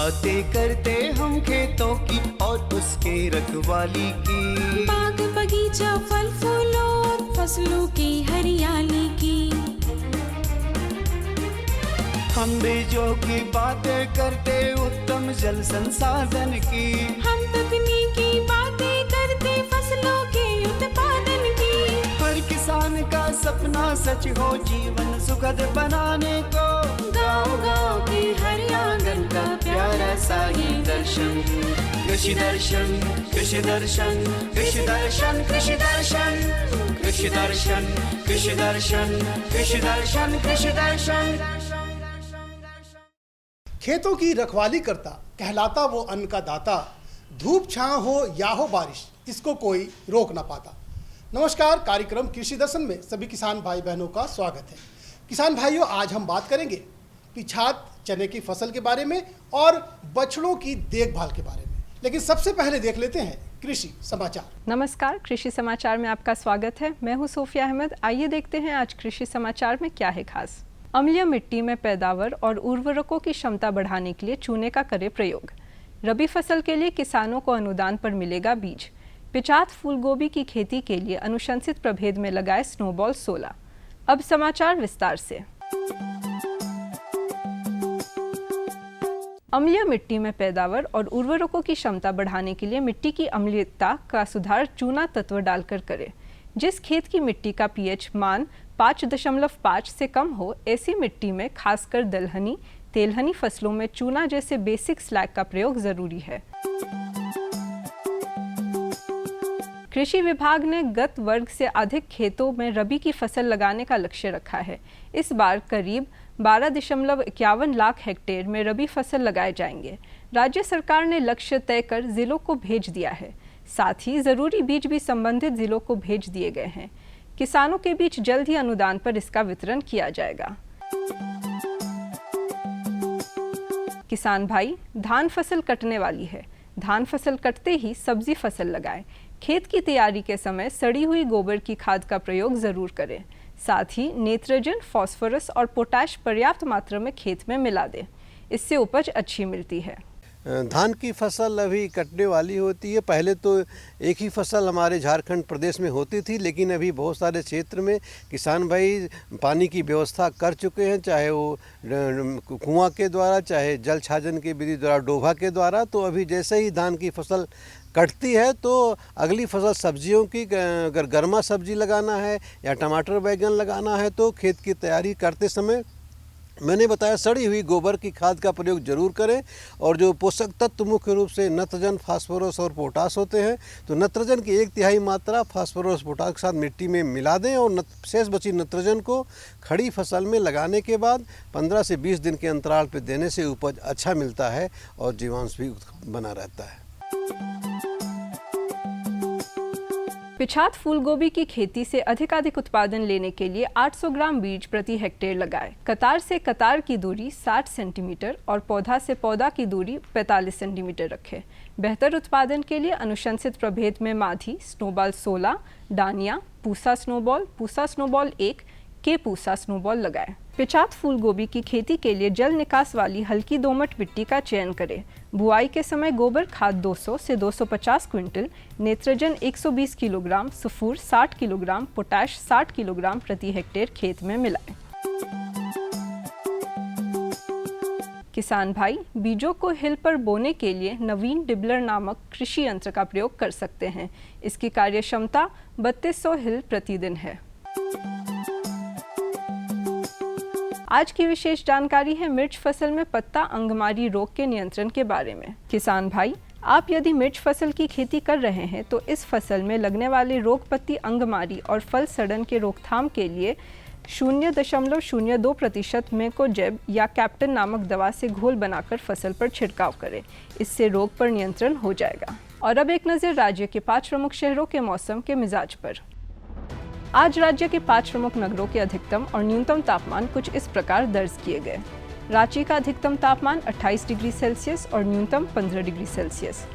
बातें करते हम खेतों की और उसके रखवाली की, बाग बगीचा फल फूलों और फसलों की हरियाली की। हम बीजों की बातें करते उत्तम जल संसाधन की, हम तकनीकी बातें करते फसलों के उत्पादन की। हर किसान का सपना सच हो जीवन सुखद बनाने को, गाँव-गाँव के हर आंगन का प्यारा सा ये दर्शन। कृषि दर्शन, कृषि दर्शन, कृषि दर्शन, कृषि दर्शन, कृषि दर्शन, कृषि दर्शन, कृषि दर्शन, कृषि दर्शन। खेतों की रखवाली करता कहलाता वो अन्न का दाता, धूप छांव हो या हो बारिश इसको कोई रोक ना पाता। नमस्कार, कार्यक्रम कृषि दर्शन में सभी किसान भाई बहनों का स्वागत है। किसान भाइयों, आज हम बात करेंगे पिछात चने की फसल के बारे में और बछड़ों की देखभाल के बारे में, लेकिन सबसे पहले देख लेते हैं कृषि समाचार। नमस्कार, कृषि समाचार में आपका स्वागत है। मैं हूं सोफिया अहमद। आइए देखते हैं आज कृषि समाचार में क्या है खास। अम्लीय मिट्टी में पैदावार और उर्वरकों की क्षमता बढ़ाने के लिए चूने का करें प्रयोग। रबी फसल के लिए किसानों को अनुदान पर मिलेगा बीज। पिचात फूलगोभी की खेती के लिए अनुशंसित प्रभेद में लगाए स्नोबॉल 16। अब समाचार विस्तार से। अम्लीय मिट्टी में पैदावार और उर्वरकों की क्षमता बढ़ाने के लिए मिट्टी की अम्लीयता का सुधार चूना तत्व डालकर करें। जिस खेत की मिट्टी का पीएच मान 5.5 से कम हो, ऐसी मिट्टी में खासकर दलहनी, तेलहनी फसलों में चूना जैसे बेसिक स्लैग का प्रयोग जरूरी है। कृषि विभाग ने गत वर्ग से अधिक खेतों में रबी की फसल लगाने का लक्ष्य रखा है। इस बार करीब 12.51 लाख हेक्टेयर में रबी फसल लगाए जाएंगे। राज्य सरकार ने लक्ष्य तय कर जिलों को भेज दिया है। साथ ही जरूरी बीज भी संबंधित जिलों को भेज दिए गए हैं। किसानों के बीच जल्द ही अनुदान पर इसका वितरण किया जाएगा। किसान भाई, धान फसल कटने वाली है। धान फसल कटते ही सब्जी फसल लगाएं। खेत की तैयारी के समय सड़ी हुई गोबर की खाद का प्रयोग जरूर करें। साथ ही नाइट्रोजन, फास्फोरस और पोटाश पर्याप्त मात्रा में खेत में मिला दें। इससे उपज अच्छी मिलती है। धान की फसल अभी कटने वाली होती है। पहले तो एक ही फसल हमारे झारखंड प्रदेश में होती थी, लेकिन अभी बहुत सारे क्षेत्र में किसान भाई पानी की व्यवस्था कर चुके हैं, चाहे वो कुआं के द्वारा, चाहे जल छाजन की विधि द्वारा, डोभा के द्वारा। तो अभी जैसे ही धान की फसल कटती है तो अगली फसल सब्जियों की, अगर गर्मा सब्जी लगाना है या टमाटर बैगन लगाना है तो खेत की तैयारी करते समय मैंने बताया सड़ी हुई गोबर की खाद का प्रयोग जरूर करें। और जो पोषक तत्व मुख्य रूप से नत्रजन, फास्फोरस और पोटास होते हैं, तो नत्रजन की 1/3 मात्रा फास्फोरस पोटास के साथ मिट्टी में मिला दें और शेष बची नत्रजन को खड़ी फसल में लगाने के बाद 15 से 20 दिन के अंतराल पर देने से उपज अच्छा मिलता है और जीवांश भी बना रहता है। पिछात फूलगोभी की खेती से अधिकाधिक उत्पादन लेने के लिए 800 ग्राम बीज प्रति हेक्टेयर लगाएं। कतार से कतार की दूरी 60 सेंटीमीटर और पौधा से पौधा की दूरी 45 सेंटीमीटर रखें। बेहतर उत्पादन के लिए अनुशंसित प्रभेद में माधी, स्नोबॉल 16, डानिया, पूसा स्नोबॉल 1 के पूसा स्नोबॉल लगाएं। पिचात फूलगोभी की खेती के लिए जल निकास वाली हल्की दोमट मिट्टी का चयन करें। बुआई के समय गोबर खाद 200 से 250 quintal, nitrogen 120 kilogram, sulphur 60 kilogram, potash 60 kilogram प्रति हेक्टेयर खेत में मिलाएं। किसान भाई, बीजों को हिल पर बोने के लिए नवीन डिबलर नामक कृषि यंत्र का प्रयोग कर सकते हैं। इसकी कार्य क्षमता 3200 हिल प्रतिदिन है। आज की विशेष जानकारी है मिर्च फसल में पत्ता अंगमारी रोग के नियंत्रण के बारे में। किसान भाई, आप यदि मिर्च फसल की खेती कर रहे हैं तो इस फसल में लगने वाले रोग पत्ती अंगमारी और फल सड़न के रोकथाम के लिए 0.02% मेकोजेब या कैप्टन नामक दवा से घोल बनाकर फसल पर छिड़काव करें। इससे रोग पर नियंत्रण हो जाएगा। और अब एक नज़र राज्य के 5 प्रमुख शहरों के मौसम के मिजाज पर। आज राज्य के 5 प्रमुख नगरों के अधिकतम और न्यूनतम तापमान कुछ इस प्रकार दर्ज किए गए। रांची का अधिकतम तापमान 28 डिग्री सेल्सियस और न्यूनतम 15 डिग्री सेल्सियस।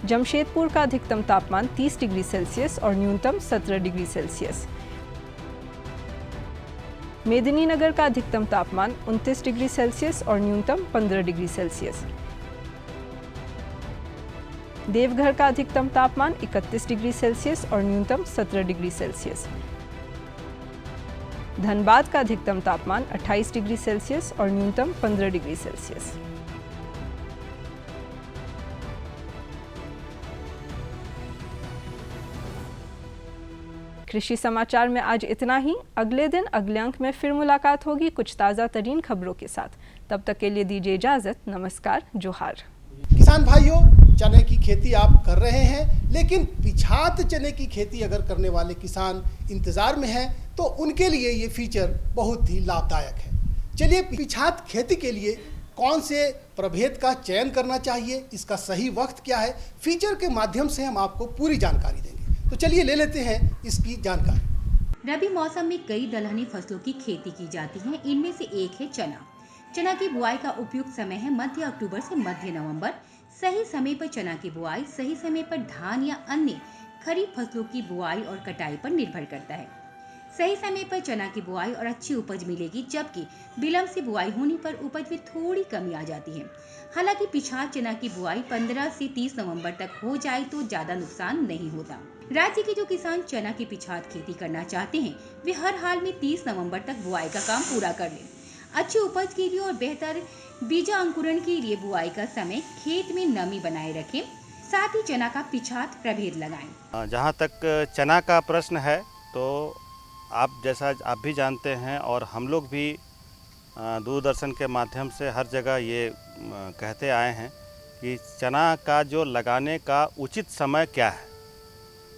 जमशेदपुर का अधिकतम तापमान 30 डिग्री सेल्सियस और न्यूनतम 17 डिग्री सेल्सियस। मेदिनीनगर का अधिकतम तापमान 29 डिग्री सेल्सियस और न्यूनतम 15 डिग्री सेल्सियस। देवघर का अधिकतम तापमान 31 डिग्री सेल्सियस और न्यूनतम 17 डिग्री सेल्सियस। धनबाद का अधिकतम तापमान 28 डिग्री सेल्सियस और न्यूनतम 15 डिग्री सेल्सियस। कृषि समाचार में आज इतना ही। अगले दिन अगले अंक में फिर मुलाकात होगी कुछ ताज़ा तरीन खबरों के साथ। तब तक के लिए दीजिए इजाज़त। नमस्कार, जोहार। किसान भाइयों, चने की खेती आप कर रहे हैं, लेकिन पिछात चने की खेती अगर करने वाले किसान इंतज़ार में हैं तो उनके लिए ये फीचर बहुत ही लाभदायक है। चलिए, पिछात खेती के लिए कौन से प्रभेद का चयन करना चाहिए, इसका सही वक्त क्या है, फीचर के माध्यम से हम आपको पूरी जानकारी देंगे। तो चलिए ले लेते हैं इसकी जानकारी। रबी मौसम में कई दलहनी फसलों की खेती की जाती है। इनमें से एक है चना। चना की बुआई का उपयुक्त समय है मध्य अक्टूबर से मध्य नवंबर। सही समय पर चना की बुआई सही समय पर धान या अन्य खरीफ फसलों की बुआई और कटाई पर निर्भर करता है। सही समय पर चना की बुआई और अच्छी उपज मिलेगी, जबकि विलंब से बुआई होने पर उपज में थोड़ी कमी आ जाती है। हालांकि पिछात चना की बुआई 15 से 30 नवंबर तक हो जाए तो ज्यादा नुकसान नहीं होता। राज्य के जो किसान चना की पिछात खेती करना चाहते हैं, वे हर हाल में 30 नवंबर तक बुआई का काम पूरा कर लें। अच्छी उपज के लिए और बेहतर बीजा अंकुरण के लिए बुआई का समय खेत में नमी बनाए रखें। साथ ही चना का पिछात प्रभेद लगाएं। जहाँ तक चना का प्रश्न है तो जैसा आप भी जानते हैं और हम लोग भी दूरदर्शन के माध्यम से हर जगह ये कहते आए हैं कि चना का जो लगाने का उचित समय क्या है।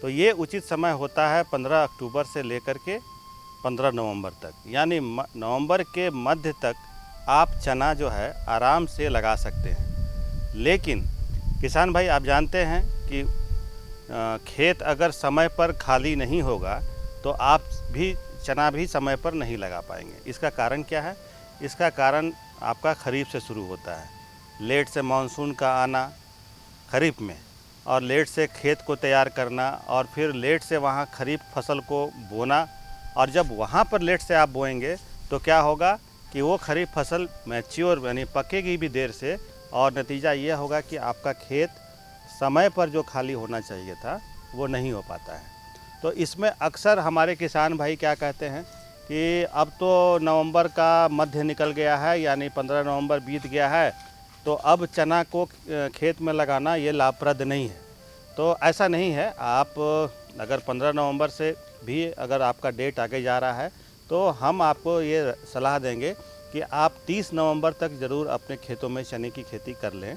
तो ये उचित समय होता है 15 अक्टूबर से लेकर के 15 नवंबर तक, यानी नवंबर के मध्य तक आप चना जो है आराम से लगा सकते हैं। लेकिन किसान भाई, आप जानते हैं कि खेत अगर समय पर खाली नहीं होगा तो आप भी चना भी समय पर नहीं लगा पाएंगे। इसका कारण क्या है? इसका कारण आपका खरीफ से शुरू होता है। लेट से मानसून का आना खरीफ में, और लेट से खेत को तैयार करना, और फिर लेट से वहाँ खरीफ फसल को बोना, और जब वहाँ पर लेट से आप बोएंगे तो क्या होगा कि वो खरीफ फसल मैच्योर यानी पकेगी भी देर से, और नतीजा ये होगा कि आपका खेत समय पर जो खाली होना चाहिए था वो नहीं हो पाता है। तो इसमें अक्सर हमारे किसान भाई क्या कहते हैं कि अब तो नवंबर का मध्य निकल गया है, यानी 15 नवंबर बीत गया है, तो अब चना को खेत में लगाना ये लाभप्रद नहीं है। तो ऐसा नहीं है। आप अगर 15 नवंबर से भी अगर आपका डेट आगे जा रहा है तो हम आपको ये सलाह देंगे कि आप 30 नवंबर तक ज़रूर अपने खेतों में चने की खेती कर लें,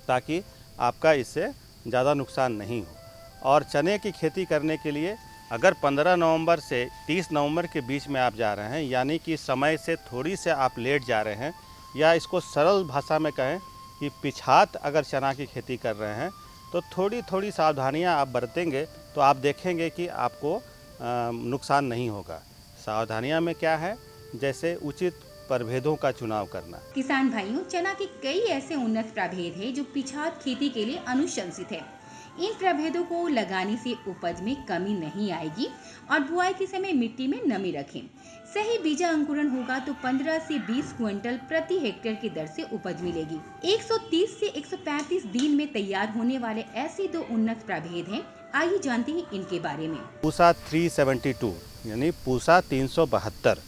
ताकि आपका इससे ज़्यादा नुकसान नहीं हो। और चने की खेती करने के लिए अगर 15 नवंबर से 30 नवंबर के बीच में आप जा रहे हैं, यानी कि समय से थोड़ी से आप लेट जा रहे हैं, या इसको सरल भाषा में कहें कि पिछात अगर चना की खेती कर रहे हैं, तो थोड़ी थोड़ी सावधानियां आप बरतेंगे तो आप देखेंगे कि आपको नुकसान नहीं होगा। सावधानियां में क्या है? जैसे उचित प्रभेदों का चुनाव करना। किसान भाइयों, चना के कई ऐसे उन्नत प्रभेद हैं जो पिछात खेती के लिए अनुशंसित है। इन प्रभेदों को लगाने से उपज में कमी नहीं आएगी, और बुआई के समय मिट्टी में नमी रखें। सही बीजा अंकुरण होगा तो 15 से 20 क्विंटल प्रति हेक्टेयर की दर से उपज मिलेगी। 130 से 135 दिन में तैयार होने वाले ऐसे 2 उन्नत प्रभेद हैं। आइए जानते हैं इनके बारे में। पूसा 372 यानी पूसा 372,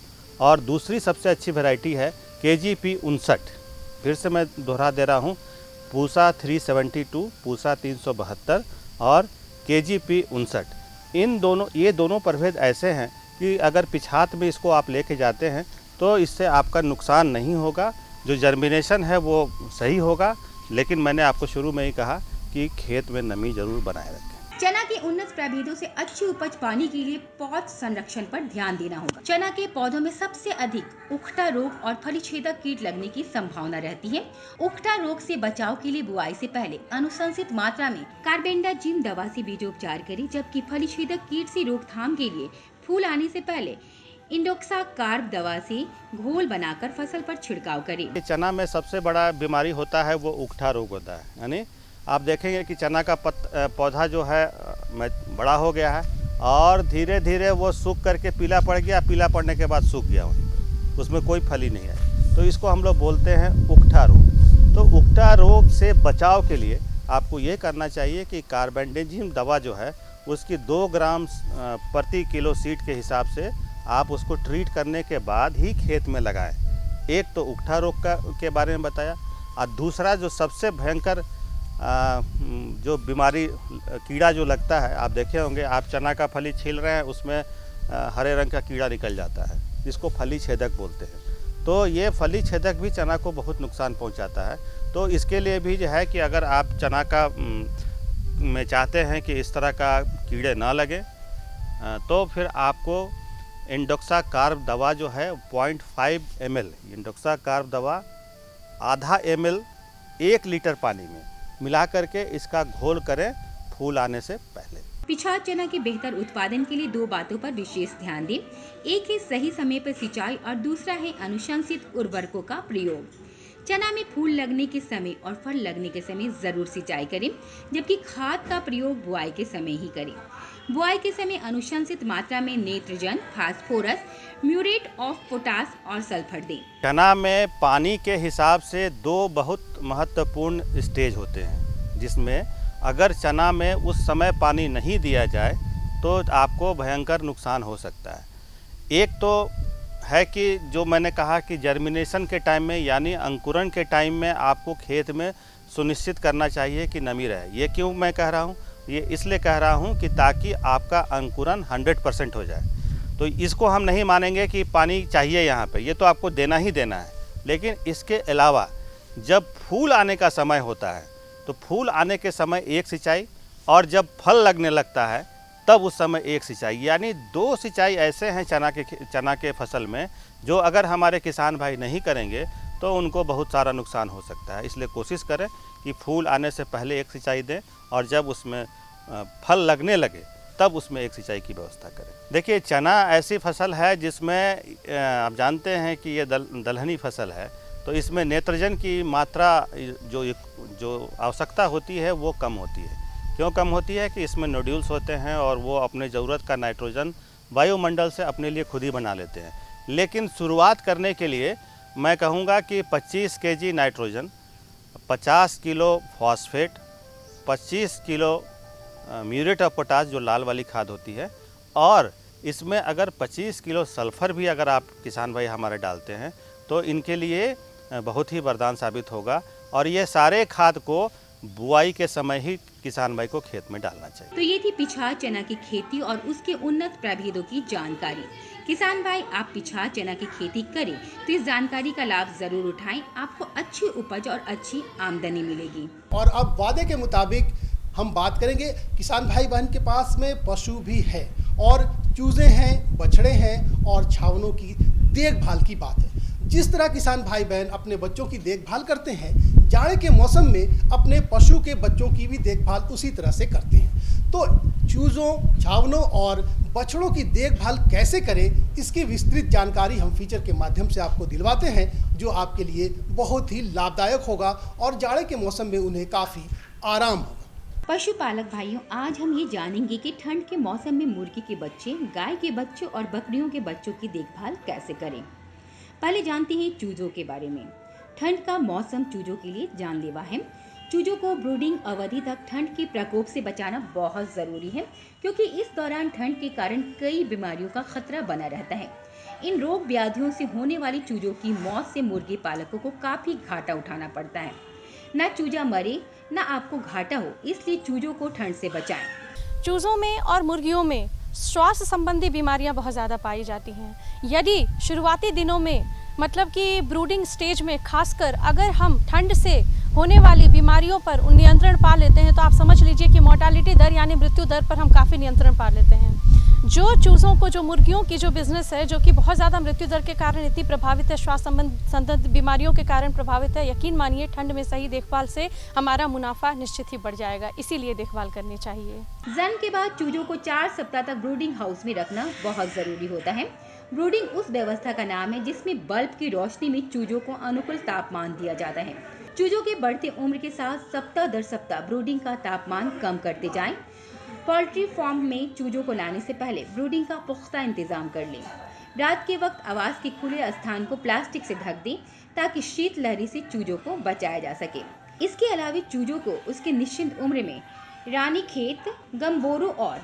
और दूसरी सबसे अच्छी वैरायटी है KGP 59। फिर से मैं दोहरा दे रहा हूँ, पूसा 372, पूसा 372 और KGP 59। ये दोनों प्रभेद ऐसे हैं कि अगर पिछात में इसको आप लेके जाते हैं तो इससे आपका नुकसान नहीं होगा। जो जर्मिनेशन है वो सही होगा, लेकिन मैंने आपको शुरू में ही कहा कि खेत में नमी जरूर बनाए रखें। चना के उन्नत प्रभेदों से अच्छी उपज पाने के लिए पौध संरक्षण पर ध्यान देना होगा। चना के पौधों में सबसे अधिक उखटा रोग और फलीछेदक कीट लगने की संभावना रहती है। उखटा रोग से बचाव के लिए बुआई से पहले अनुशंसित मात्रा में कार्बेंडाजिम दवा से बीजोपचार करें, जबकि फलीछेदक कीट से रोकथाम के लिए फूल आने से पहले इंडोक्सा कार्ब दवा से घोल बनाकर फसल पर छिड़काव करें। चना में सबसे बड़ा बीमारी होता है वो उखटा रोग होता है। यानी आप देखेंगे कि चना का पौधा जो है बड़ा हो गया है और धीरे धीरे वो सूख करके पीला पड़ गया, पीला पड़ने के बाद सूख गया वहीं पर, उसमें कोई फली नहीं आई। तो इसको हम लोग बोलते हैं उकठा रोग। तो उकठा रोग से बचाव के लिए आपको ये करना चाहिए कि कार्बेंडाजिम दवा जो है उसकी 2 ग्राम प्रति किलो सीड के हिसाब से आप उसको ट्रीट करने के बाद ही खेत में लगाएं। एक तो उकठा रोग के बारे में बताया, और दूसरा जो सबसे भयंकर जो बीमारी कीड़ा जो लगता है, आप देखे होंगे, आप चना का फली छील रहे हैं, उसमें हरे रंग का कीड़ा निकल जाता है, जिसको फली छेदक बोलते हैं। तो ये फली छेदक भी चना को बहुत नुकसान पहुंचाता है। तो इसके लिए भी जो है कि अगर आप चना का में चाहते हैं कि इस तरह का कीड़े ना लगे, तो फिर आपको इंडोक्सा कार्ब दवा जो है 0.5 ml, इंडोक्सा कार्ब दवा आधा ml 1 लीटर पानी में मिला करके इसका घोल करें फूल आने से पहले। पिछाड़ चना के बेहतर उत्पादन के लिए 2 बातों पर विशेष ध्यान दें। एक है सही समय पर सिंचाई और दूसरा है अनुशंसित उर्वरकों का प्रयोग। चना में फूल लगने के समय और फल लगने के समय जरूर सिंचाई करें, जबकि खाद का प्रयोग बुआई के समय ही करें। बुआई के समय अनुशंसित मात्रा में नेत्रजन, फास्फोरस, म्यूरेट ऑफ पोटास और सल्फर दें। चना में पानी के हिसाब से 2 बहुत महत्वपूर्ण स्टेज होते हैं, जिसमें अगर चना में उस समय पानी नहीं दिया जाए तो आपको भयंकर नुकसान हो सकता है। एक तो है कि जो मैंने कहा कि जर्मिनेशन के टाइम में, यानी अंकुरण के टाइम में आपको खेत में सुनिश्चित करना चाहिए कि नमी रहे। ये क्यों मैं कह रहा हूँ? ये इसलिए कह रहा हूँ कि ताकि आपका अंकुरण 100% हो जाए। तो इसको हम नहीं मानेंगे कि पानी चाहिए यहाँ पे, ये तो आपको देना ही देना है। लेकिन इसके अलावा जब फूल आने का समय होता है तो फूल आने के समय एक सिंचाई, और जब फल लगने लगता है तब उस समय एक सिंचाई, यानी 2 सिंचाई ऐसे हैं चना के फसल में जो अगर हमारे किसान भाई नहीं करेंगे तो उनको बहुत सारा नुकसान हो सकता है। इसलिए कोशिश करें कि फूल आने से पहले एक सिंचाई दें, और जब उसमें फल लगने लगे तब उसमें एक सिंचाई की व्यवस्था करें। देखिए, चना ऐसी फसल है जिसमें आप जानते हैं कि ये दलहनी फसल है, तो इसमें नेत्रजन की मात्रा जो आवश्यकता होती है वो कम होती है। क्यों कम होती है? कि इसमें नोड्यूल्स होते हैं और वो अपने ज़रूरत का नाइट्रोजन वायुमंडल से अपने लिए खुद ही बना लेते हैं। लेकिन शुरुआत करने के लिए मैं कहूँगा कि 25 kg nitrogen, 50 kilo phosphate, 25 kilo muriate of potash जो लाल वाली खाद होती है, और इसमें अगर 25 किलो सल्फ़र भी अगर आप किसान भाई हमारे डालते हैं तो इनके लिए बहुत ही वरदान साबित होगा। और ये सारे खाद को बुआई के समय ही किसान भाई को खेत में डालना चाहिए। तो ये थी पिछाड़ चना की खेती और उसके उन्नत प्रभेदों की जानकारी। किसान भाई, आप पिछाड़ चना की खेती करें तो इस जानकारी का लाभ जरूर उठाएं। आपको अच्छी उपज और अच्छी आमदनी मिलेगी। और अब वादे के मुताबिक हम बात करेंगे, किसान भाई बहन के पास में पशु भी है और चूजे हैं, बछड़े हैं और छावनों की देखभाल की बात है। जिस तरह किसान भाई बहन अपने बच्चों की देखभाल करते हैं, जाड़े के मौसम में अपने पशु के बच्चों की भी देखभाल उसी तरह से करते हैं। तो चूज़ों, छावनों और बछड़ों की देखभाल कैसे करें, इसकी विस्तृत जानकारी हम फीचर के माध्यम से आपको दिलवाते हैं, जो आपके लिए बहुत ही लाभदायक होगा और जाड़े के मौसम में उन्हें काफ़ी आराम होगा। पशुपालक भाइयों, आज हम ये जानेंगे कि ठंड के मौसम में मुर्गी के बच्चे, गाय के बच्चे और बकरियों के बच्चों की देखभाल कैसे करें। पहले जानते हैं चूजों के बारे में। ठंड का मौसम चूजों के लिए जानलेवा है। चूजों को ब्रूडिंग अवधि तक ठंड के प्रकोप से बचाना बहुत ज़रूरी है, क्योंकि इस दौरान ठंड के कारण कई बीमारियों का खतरा बना रहता है। इन रोग व्याधियों से होने वाली चूजों की मौत से मुर्गी पालकों को काफ़ी घाटा उठाना पड़ता है। न चूजा मरे न आपको घाटा हो, इसलिए चूजों को ठंड से बचाएं। चूज़ों में और मुर्गियों में स्वास्थ्य संबंधी बीमारियां बहुत ज़्यादा पाई जाती हैं। यदि शुरुआती दिनों में, मतलब कि ब्रूडिंग स्टेज में खासकर, अगर हम ठंड से होने वाली बीमारियों पर नियंत्रण पा लेते हैं तो आप समझ लीजिए कि मोर्टालिटी दर यानी मृत्यु दर पर हम काफ़ी नियंत्रण पा लेते हैं। जो चूज़ों को, जो मुर्गियों की जो बिज़नेस है, जो कि बहुत ज़्यादा मृत्यु दर के कारण इतनी प्रभावित है, स्वास्थ्य संबंधी बीमारियों के कारण प्रभावित है, यकीन मानिए ठंड में सही देखभाल से हमारा मुनाफा निश्चित ही बढ़ जाएगा। इसीलिए देखभाल करनी चाहिए। जन्म के बाद चूजों को 4 सप्ताह तक ब्रूडिंग हाउस में रखना बहुत ज़रूरी होता है। ब्रूडिंग उस व्यवस्था का नाम है जिसमें बल्ब की रोशनी में चूजों को अनुकूल तापमान दिया जाता है। चूजों के बढ़ते उम्र के साथ सप्ताह दर सप्ताह ब्रूडिंग का तापमान कम करते जाएं। पोल्ट्री फार्म में चूजों को लाने से पहले ब्रूडिंग का पुख्ता इंतजाम कर लें। रात के वक्त आवास के खुले स्थान को प्लास्टिक से ढक दें ताकि शीत लहरी से चूजों को बचाया जा सके। इसके अलावा चूजों को उसके निश्चित उम्र में रानीखेत, गम्बोरो और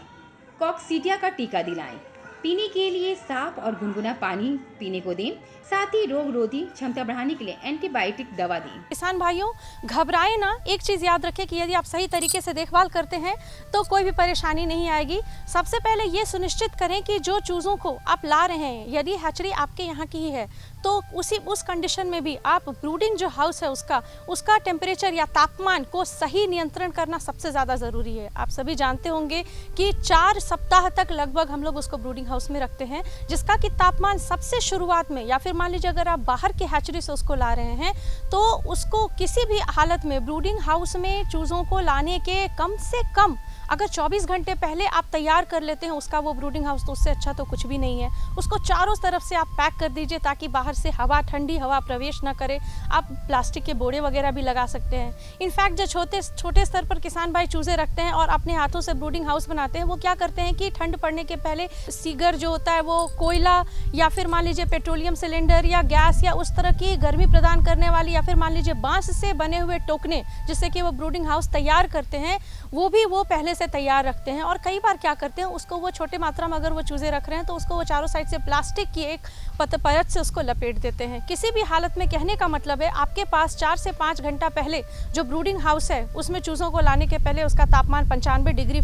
कॉक्सीडिया का टीका दिलाएं। पीने के लिए साफ और गुनगुना पानी पीने को दें। साथ ही रोग रोधी क्षमता बढ़ाने के लिए एंटीबायोटिक दवा दें। किसान भाइयों, घबराए ना। एक चीज़ याद रखें कि यदि आप सही तरीके से देखभाल करते हैं तो कोई भी परेशानी नहीं आएगी। सबसे पहले ये सुनिश्चित करें कि जो चूज़ों को आप ला रहे हैं, यदि हैचरी आपके यहाँ की ही है तो उस कंडीशन में भी आप ब्रूडिंग जो हाउस है उसका टेम्परेचर या तापमान को सही नियंत्रण करना सबसे ज़्यादा ज़रूरी है। आप सभी जानते होंगे कि 4 सप्ताह तक लगभग हम लोग उसको ब्रूडिंग हाउस में रखते हैं, जिसका कि तापमान सबसे शुरुआत में, या फिर मान लीजिए अगर आप बाहर के हैचरी से उसको ला रहे हैं तो उसको किसी भी हालत में ब्रूडिंग हाउस में चूज़ों को लाने के कम से कम अगर 24 घंटे पहले आप तैयार कर लेते हैं उसका वो ब्रूडिंग हाउस, तो उससे अच्छा तो कुछ भी नहीं है। उसको चारों तरफ से आप पैक कर दीजिए ताकि बाहर से हवा, ठंडी हवा प्रवेश ना करे। आप प्लास्टिक के बोरे वगैरह भी लगा सकते हैं। इनफैक्ट जो छोटे स्तर पर किसान भाई चूज़े रखते हैं और अपने हाथों से ब्रूडिंग हाउस बनाते हैं, वो क्या करते हैं कि ठंड पड़ने के पहले सीगर जो होता है वो कोयला या फिर मान लीजिए पेट्रोलियम सिलेंडर या गैस या उस तरह की गर्मी प्रदान करने वाली या फिर मान लीजिए बांस से बने हुए टोकने जिससे कि वो ब्रूडिंग हाउस तैयार करते हैं, वो पहले से तैयार रखते हैं। और कई बार क्या करते हैं, उसको वो छोटे मात्रा में अगर वो चूज़े रख रहे हैं तो उसको वो चारों साइड से प्लास्टिक की एक परत से उसको लपेट देते हैं। किसी भी हालत में कहने का मतलब है आपके पास 4 से 5 घंटा पहले जो ब्रूडिंग हाउस है उसमें चूज़ों को लाने के पहले उसका तापमान 95 डिग्री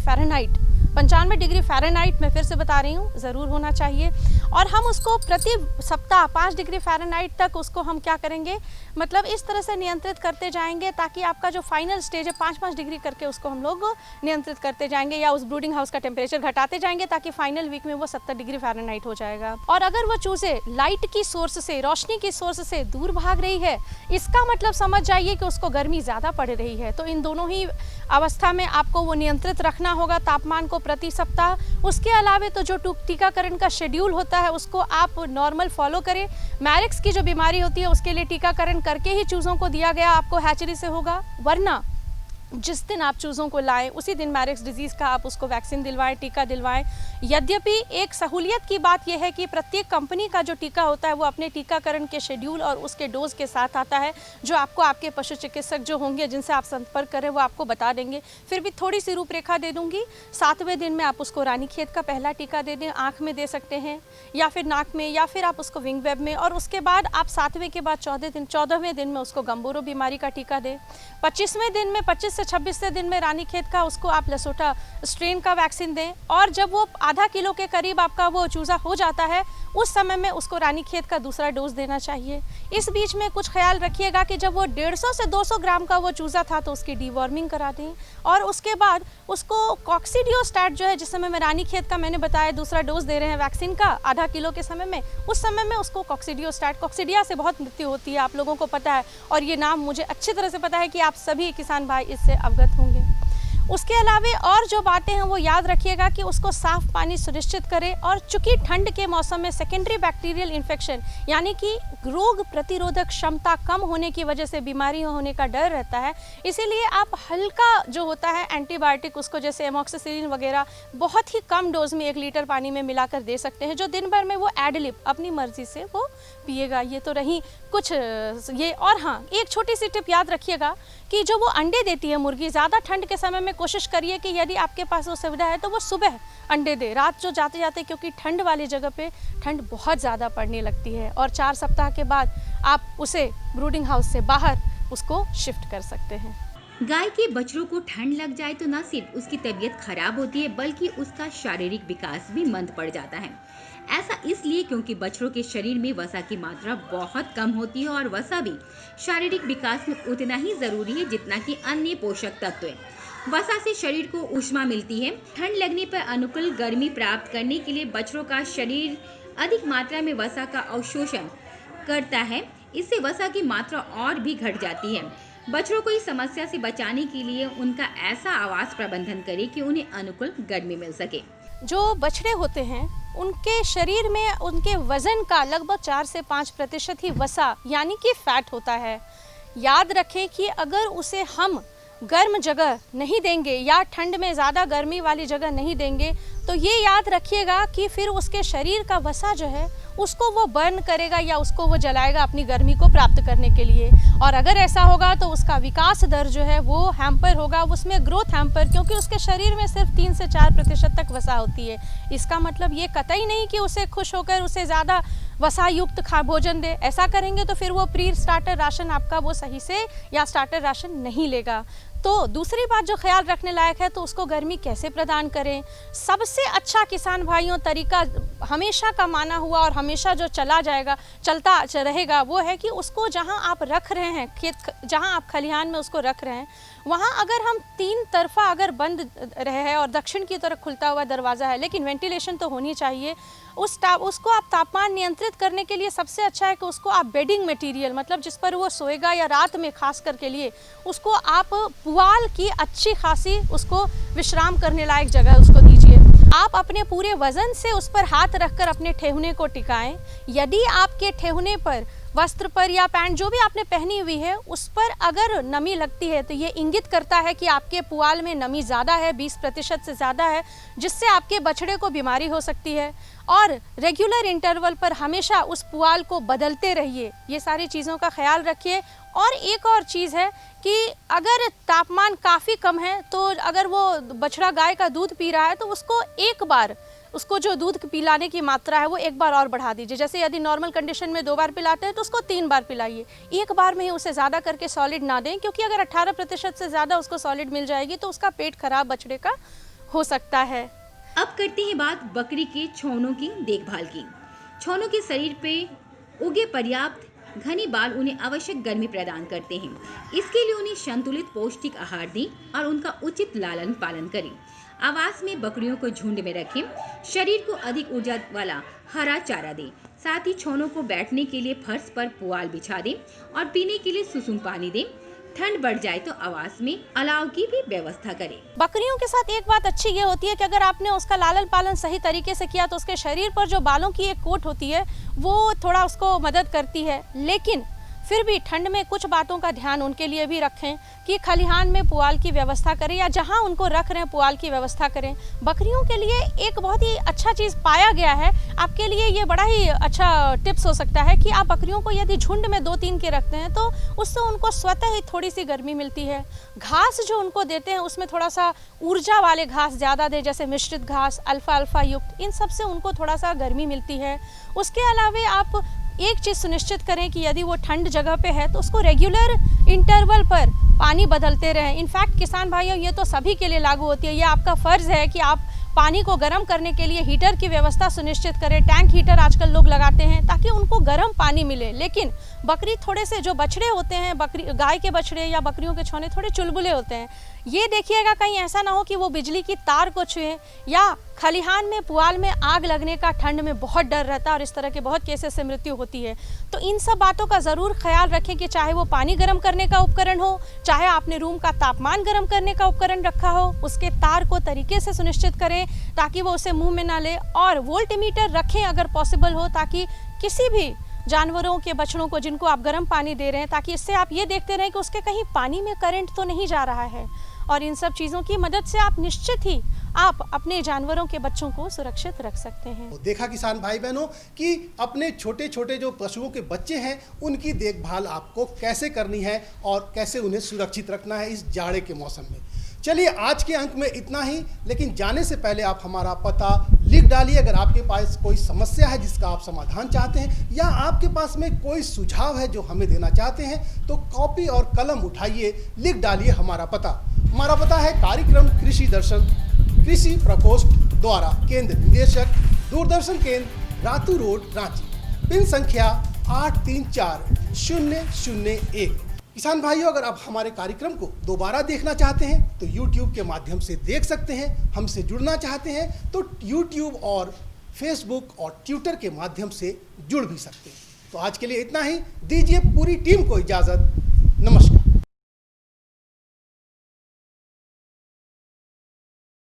फ़ारेनहाइट मैं फिर से बता रही हूँ ज़रूर होना चाहिए। और हम उसको प्रति सप्ताह 5 डिग्री फ़ारेनहाइट तक उसको हम क्या करेंगे, मतलब इस तरह से नियंत्रित करते जाएंगे ताकि आपका जो फाइनल स्टेज है 5-5 डिग्री करके उसको हम लोग नियंत्रित करते जाएंगे या उस ब्रूडिंग हाउस का टेम्परेचर घटाते जाएंगे ताकि फाइनल वीक में वो 70 डिग्री फ़ारेनहाइट हो जाएगा। और अगर वो चूज़े लाइट की सोर्स से, रोशनी की सोर्स से दूर भाग रही है, इसका मतलब समझ जाइए कि उसको गर्मी ज़्यादा पड़ रही है। तो इन दोनों ही अवस्था में आपको वो नियंत्रित रखना होगा तापमान को प्रति सप्ताह। उसके अलावा तो जो टीकाकरण का शेड्यूल होता है उसको आप नॉर्मल फॉलो करें। मैरिक्स की जो बीमारी होती है उसके लिए टीकाकरण करके ही चूज़ों को दिया गया आपको हैचरी से होगा, वरना जिस दिन आप चूज़ों को लाएं उसी दिन मैरिक्स डिजीज़ का आप उसको वैक्सीन दिलवाएं, टीका दिलवाएं। यद्यपि एक सहूलियत की बात यह है कि प्रत्येक कंपनी का जो टीका होता है वो अपने टीकाकरण के शेड्यूल और उसके डोज के साथ आता है, जो आपको आपके पशु चिकित्सक जो होंगे जिनसे आप संपर्क करें वो आपको बता देंगे। फिर भी थोड़ी सी रूपरेखा दे दूंगी। 7वें दिन में आप उसको रानीखेत का पहला टीका दे दें, आँख में दे सकते हैं या फिर नाक में या फिर आप उसको विंग वेब में। और उसके बाद आप 7वें के बाद 14वें दिन में उसको गम्बोरो बीमारी का टीका दें। 25वें दिन में 25 से 26वें दिन में रानीखेत का उसको आप लसोटा स्ट्रेन का वैक्सीन दें। और जब वो आधा किलो के करीब आपका वो चूज़ा हो जाता है उस समय में उसको रानीखेत का दूसरा डोज देना चाहिए। इस बीच में कुछ ख्याल रखिएगा कि जब वो 150 से 200 ग्राम का वो चूज़ा था तो उसकी डीवॉर्मिंग करा दें। और उसके बाद उसको कॉक्सीडियोस्टैट जो है, जिस समय में रानीखेत का मैंने बताया दूसरा डोज दे रहे हैं वैक्सीन का आधा किलो के समय में, उस समय में उसको कॉक्सीडियोस्टैट, कॉक्सीडिया से बहुत मृत्यु होती है, आप लोगों को पता है और ये नाम मुझे अच्छी तरह से पता है कि आप सभी किसान भाई इससे अवगत होंगे। उसके अलावा और जो बातें हैं वो याद रखिएगा कि उसको साफ पानी सुनिश्चित करें। और चूंकि ठंड के मौसम में सेकेंडरी बैक्टीरियल इन्फेक्शन यानी कि रोग प्रतिरोधक क्षमता कम होने की वजह से बीमारी होने का डर रहता है, इसीलिए आप हल्का जो होता है एंटीबायोटिक उसको जैसे एमॉक्सिसिलिन वगैरह बहुत ही कम डोज में 1 लीटर पानी में मिलाकर दे सकते हैं, जो दिन भर में वो एडलिप अपनी मर्जी से वो पिएगा। ये तो रही कुछ ये। और हाँ, एक छोटी सी टिप याद रखिएगा कि जो वो अंडे देती है मुर्गी, ज़्यादा ठंड के समय में कोशिश करिए कि यदि आपके पास वो सुविधा है तो वो सुबह अंडे दे, रात जो जाते जाते, क्योंकि ठंड वाली जगह पे ठंड बहुत ज़्यादा पड़ने लगती है। और 4 सप्ताह के बाद आप उसे ब्रूडिंग हाउस से बाहर उसको शिफ्ट कर सकते हैं। गाय के बछड़ों को ठंड लग जाए तो न सिर्फ उसकी तबीयत खराब होती है बल्कि उसका शारीरिक विकास भी मंद पड़ जाता है। ऐसा इसलिए क्योंकि बछड़ों के शरीर में वसा की मात्रा बहुत कम होती है और वसा भी शारीरिक विकास में उतना ही जरूरी है जितना कि अन्य पोषक तत्व है। वसा से शरीर को ऊष्मा मिलती है। ठंड लगने पर अनुकूल गर्मी प्राप्त करने के लिए बछड़ों का शरीर अधिक मात्रा में वसा का अवशोषण करता है। इससे वसा की मात्रा और भी घट जाती है। बछड़ों को इस समस्या से बचाने के लिए उनका ऐसा आवास प्रबंधन करें कि उन्हें अनुकूल गर्मी मिल सके। जो बछड़े होते हैं उनके शरीर में उनके वजन का लगभग 4 से 5% ही वसा यानी कि फैट होता है। याद रखें कि अगर उसे हम गर्म जगह नहीं देंगे या ठंड में ज़्यादा गर्मी वाली जगह नहीं देंगे तो ये याद रखिएगा कि फिर उसके शरीर का वसा जो है उसको वो बर्न करेगा या उसको वो जलाएगा अपनी गर्मी को प्राप्त करने के लिए। और अगर ऐसा होगा तो उसका विकास दर जो है वो हैम्पर होगा, उसमें ग्रोथ हैम्पर, क्योंकि उसके शरीर में सिर्फ 3 से 4% तक वसा होती है। इसका मतलब ये कतई नहीं कि उसे खुश होकर उसे ज़्यादा वसा युक्त भोजन दे। ऐसा करेंगे तो फिर वो प्री स्टार्टर राशन आपका वो सही से या स्टार्टर राशन नहीं लेगा। तो दूसरी बात जो ख्याल रखने लायक है, तो उसको गर्मी कैसे प्रदान करें। सबसे अच्छा किसान भाइयों तरीका हमेशा का माना हुआ और हमेशा जो चलता रहेगा वो है कि उसको जहां आप रख रहे हैं, खेत जहां आप खलिहान में उसको रख रहे हैं, वहां अगर हम 3 तरफा अगर बंद रहे हैं और दक्षिण की तरफ खुलता हुआ दरवाज़ा है, लेकिन वेंटिलेशन तो होनी चाहिए। उसको आप तापमान नियंत्रित करने के लिए सबसे अच्छा है कि उसको आप बेडिंग मटेरियल, मतलब जिस पर वो सोएगा या रात में खास करके लिए, उसको आप पुआल की अच्छी खासी उसको विश्राम करने लायक जगह उसको दीजिए। आप अपने पूरे वजन से उस पर हाथ रखकर अपने ठेहुने को टिकाएं। यदि आपके ठेहुने पर, वस्त्र पर या पैंट जो भी आपने पहनी हुई है उस पर अगर नमी लगती है तो ये इंगित करता है कि आपके पुआल में नमी ज़्यादा है, 20% से ज़्यादा है, जिससे आपके बछड़े को बीमारी हो सकती है। और रेगुलर इंटरवल पर हमेशा उस पुआल को बदलते रहिए। ये सारी चीज़ों का ख्याल रखिए। और एक और चीज़ है कि अगर तापमान काफ़ी कम है तो अगर वो बछड़ा गाय का दूध पी रहा है तो उसको एक बार, उसको जो दूध पिलाने की मात्रा है वो एक बार और बढ़ा दीजिए। जैसे यदि नॉर्मल कंडीशन में 2 बार पिलाते हैं तो उसको 3 बार पिलाइए। एक बार में ही उसे ज़्यादा करके सॉलिड ना दें, क्योंकि अगर 18% से ज़्यादा उसको सॉलिड मिल जाएगी तो उसका पेट खराब बछड़े का हो सकता है। अब करते हैं बात बकरी के छौनों की देखभाल की। छौनों के शरीर पे उगे पर्याप्त घने बाल उन्हें आवश्यक गर्मी प्रदान करते हैं। इसके लिए उन्हें संतुलित पौष्टिक आहार दें और उनका उचित लालन पालन करें। आवास में बकरियों को झुंड में रखें। शरीर को अधिक ऊर्जा वाला हरा चारा दें। साथ ही छौनों को बैठने के लिए फर्श पर पुआल बिछा दें और पीने के लिए सुसुम पानी दें। ठंड बढ़ जाए तो आवास में अलाव की भी व्यवस्था करें। बकरियों के साथ एक बात अच्छी ये होती है कि अगर आपने उसका लालन पालन सही तरीके से किया तो उसके शरीर पर जो बालों की एक कोट होती है वो थोड़ा उसको मदद करती है। लेकिन फिर भी ठंड में कुछ बातों का ध्यान उनके लिए भी रखें कि खलिहान में पुआल की व्यवस्था करें या जहां उनको रख रहे हैं पुआल की व्यवस्था करें। बकरियों के लिए एक बहुत ही अच्छा चीज़ पाया गया है, आपके लिए ये बड़ा ही अच्छा टिप्स हो सकता है कि आप बकरियों को यदि झुंड में 2-3 के रखते हैं तो उससे उनको स्वतः ही थोड़ी सी गर्मी मिलती है। घास जो उनको देते हैं उसमें थोड़ा सा ऊर्जा वाले घास ज़्यादा दें, जैसे मिश्रित घास, अल्फा युक्त, इन सब से उनको थोड़ा सा गर्मी मिलती है। उसके अलावा आप एक चीज़ सुनिश्चित करें कि यदि वो ठंड जगह पे है तो उसको रेगुलर इंटरवल पर पानी बदलते रहें। इनफैक्ट किसान भाइयों ये तो सभी के लिए लागू होती है। ये आपका फ़र्ज़ है कि आप पानी को गर्म करने के लिए हीटर की व्यवस्था सुनिश्चित करें। टैंक हीटर आजकल लोग लगाते हैं ताकि उनको गर्म पानी मिले। लेकिन बकरी थोड़े से जो बछड़े होते हैं, गाय के बछड़े या बकरियों के छौने थोड़े चुलबुले होते हैं। ये देखिएगा कहीं ऐसा ना हो कि वो बिजली की तार को छुए या खलिहान में पुआल में आग लगने का ठंड में बहुत डर रहता है और इस तरह के बहुत केसेस से मृत्यु होती है। तो इन सब बातों का ज़रूर ख्याल रखें कि चाहे वो पानी गर्म करने का उपकरण हो, चाहे आपने रूम का तापमान गर्म करने का उपकरण रखा हो, उसके तार को तरीके से सुनिश्चित करें ताकि वो उसे मुंह में ना ले। और वोल्टमीटर रखें अगर पॉसिबल हो, ताकि किसी भी जानवरों के बछड़ों को जिनको आप गर्म पानी दे रहे हैं, ताकि इससे आप ये देखते रहें कि उसके कहीं पानी में करंट तो नहीं जा रहा है। और इन सब चीज़ों की मदद से आप निश्चित ही आप अपने जानवरों के बच्चों को सुरक्षित रख सकते हैं। तो देखा किसान भाई बहनों कि अपने छोटे छोटे जो पशुओं के बच्चे हैं उनकी देखभाल आपको कैसे करनी है और कैसे उन्हें सुरक्षित रखना है इस जाड़े के मौसम में। चलिए आज के अंक में इतना ही, लेकिन जाने से पहले आप हमारा पता लिख डालिए। अगर आपके पास कोई समस्या है जिसका आप समाधान चाहते हैं या आपके पास में कोई सुझाव है जो हमें देना चाहते हैं तो कॉपी और कलम उठाइए, लिख डालिए हमारा पता। हमारा पता है कार्यक्रम कृषि दर्शन, कृषि प्रकोष्ठ द्वारा, केंद्र निदेशक दूरदर्शन केंद्र, रातू रोड, रांची, पिन संख्या 834001। किसान भाइयों, अगर आप हमारे कार्यक्रम को दोबारा देखना चाहते हैं तो YouTube के माध्यम से देख सकते हैं। हमसे जुड़ना चाहते हैं तो YouTube और Facebook और ट्विटर के माध्यम से जुड़ भी सकते हैं। तो आज के लिए इतना ही, दीजिए पूरी टीम को इजाज़त।